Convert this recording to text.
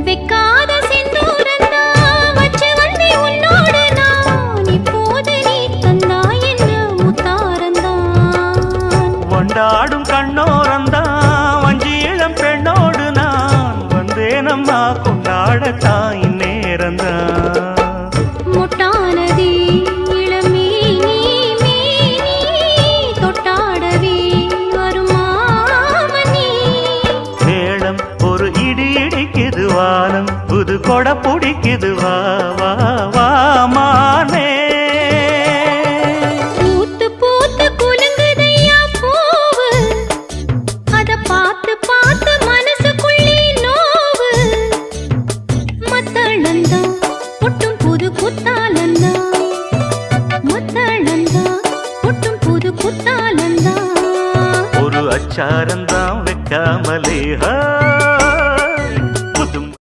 வெக்காத செந்தூரந்தா வச்சு வண்டி உன்னோடு நான் இப்போது நீ தந்தா என்ன முத்தாரந்தான் கொண்டாடும் கண்ணோரந்தான் வஞ்சி இளம் பெண்ணோடு நான் வந்தேனம்மா கொண்டாடத்தான் இந்நேரந்தான் முட்டானதே இளமேனி மேனி தொட்டாடவே வருமாமணி மேளம் ஒரு இடி இடிக்குது வானம் புது கொடை பிடிக்குது வா வா வா மானே பூத்து பூத்து குலுங்குதையா பூவு அத பார்த்து பார்த்து மனசுக்குள்ளே நோவு மத்தளந்தா ஒட்டும் புது குத்தாலந்தா மத்தளந்தா ஒட்டும் புது குத்தாலந்தா ஒரு அச்சாரந்தான் வைக்காமலே